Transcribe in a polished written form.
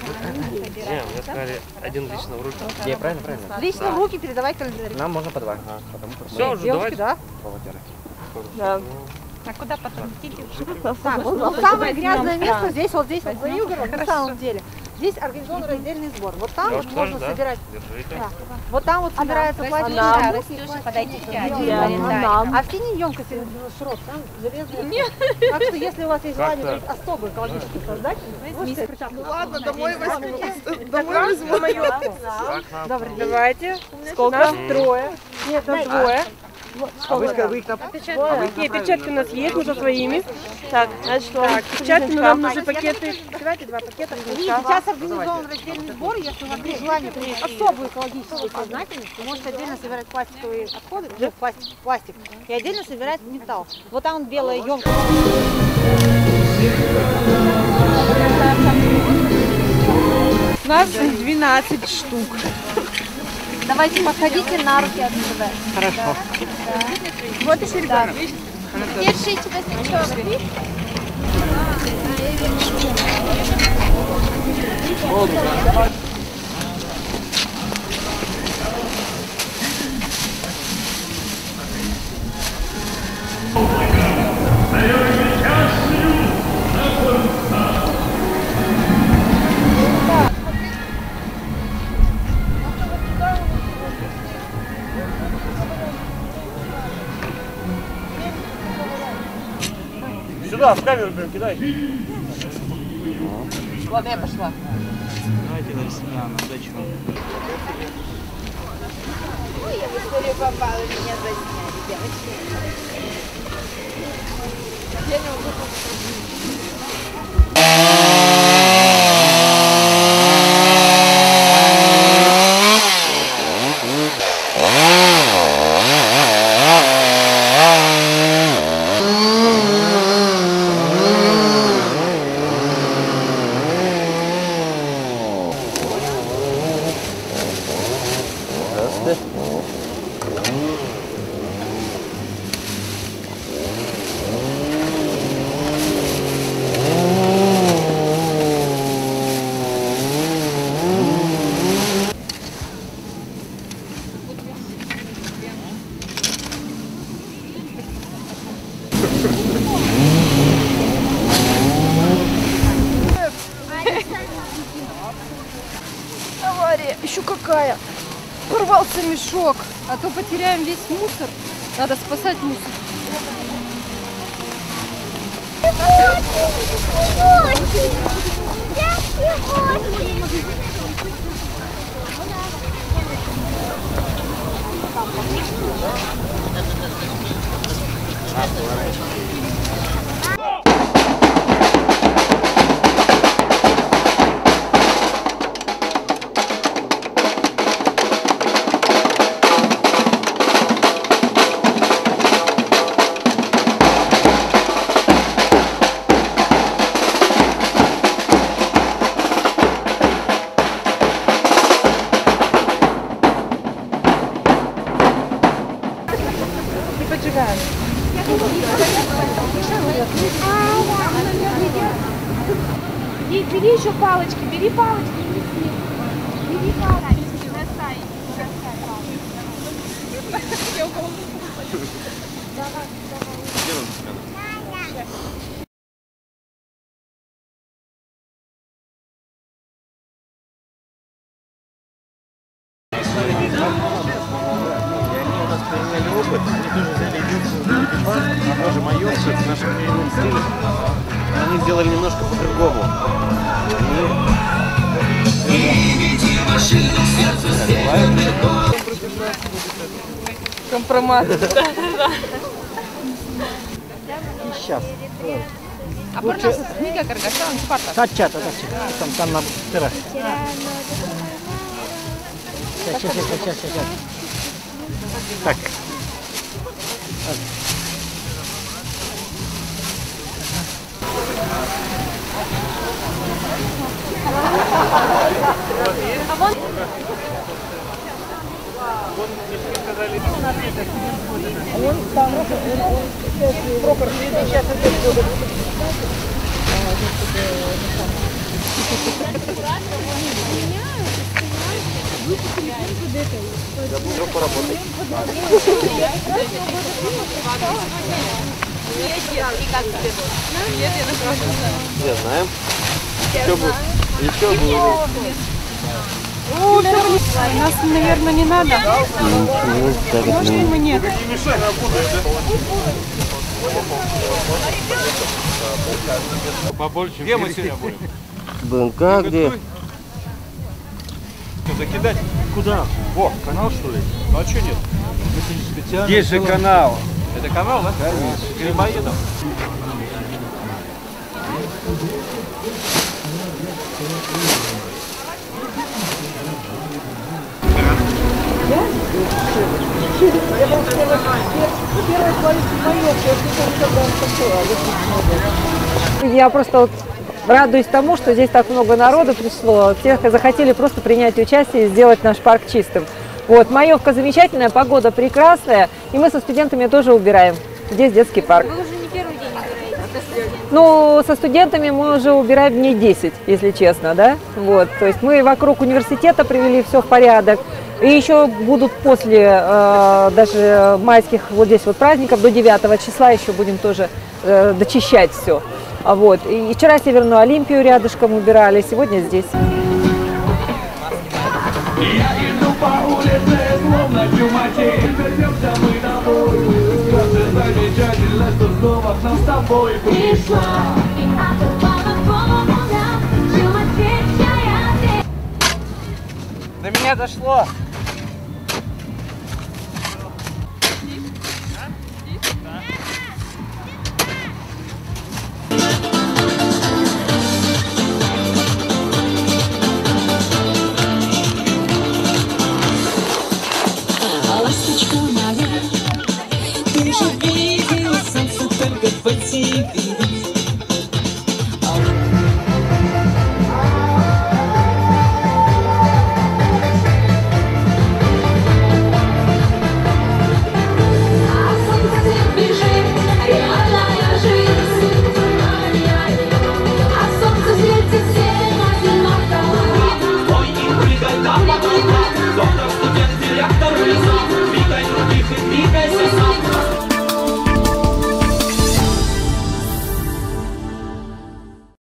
Не, мне сказали, один лично в руки. Не, правильно, правильно. Лично в руки передавай календарь. Нам можно по два. Все, уже Девушки, давайте. да? Волонтеры. Да. А куда потом идите? Так, вот самое грязное место здесь, вот здесь, вот за Югором, на самом деле. Здесь организован раздельный сбор. Вот там вот можно собирать. Да. Вот там вот собирается пластик. Растюша, подойдите. А в синей емкости шрот, там железный. Так что если у вас есть желание особый экологический создать, можете. Ну ладно, домой возьму. Домой возьму мою. Добрый день. Давайте. Сколько? Трое. Нет, там двое. А вы их там... Нет, перчатки у нас есть, мы со своими. Так, значит, так, перчатки, но нам нужны пакеты. Давайте два пакета. Сейчас организован раздельный сбор. Если у вас есть желание принять особую экологическую сознательность, вы можете отдельно собирать пластиковые отходы, пластик, и отдельно собирать металл. Вот там белая емкость. У нас 12 штук. Давайте подходите на руки отсюда. Хорошо. Вот еще ребенок. Держите косячок. Сюда, в камеру прям кидай. Ладно, я пошла. Давайте на себя, на дачу. Ой, я в историю попала, меня засняли, девочки. Я не могу. Авария, еще какая. Порвался мешок, а то потеряем весь мусор. Надо спасать мусор. Бери еще палочки, бери палочки. Бери палочки. Бросай. Приняли опыт, они тоже взяли единственный экипаж, тоже майорчик в нашем кривом стиле. Они сделали немножко по-другому. Компромат. Сейчас. А por нас mikä karkas, se on Sparta. Тачата, там на террасе. Сейчас. Так. Он там, Прохор, сейчас опять Я знаю. Еще будет. Еще будет. Нас, наверное, не надо. Можно и мне. Побольше. Где мы сегодня будем? БНК где? Закидать? Куда? Во, канал что ли? Ну а что нет? Здесь же канал. Это канал, да? Конечно. Грибоедов. Я просто вот радуюсь тому, что здесь так много народу пришло. Все захотели просто принять участие и сделать наш парк чистым. Вот, Маевка замечательная, погода прекрасная, и мы со студентами тоже убираем. Здесь детский парк. Вы уже не первый день убираете. Ну, со студентами мы уже убираем дней 10, если честно, да? Вот, то есть мы вокруг университета привели все в порядок. И еще будут после даже майских вот здесь вот праздников, до 9 числа еще будем тоже дочищать все. Вот. И вчера Северную Олимпию рядышком убирали, сегодня здесь. До меня дошло. Ласточка моя, ты же видела солнце только по тебе.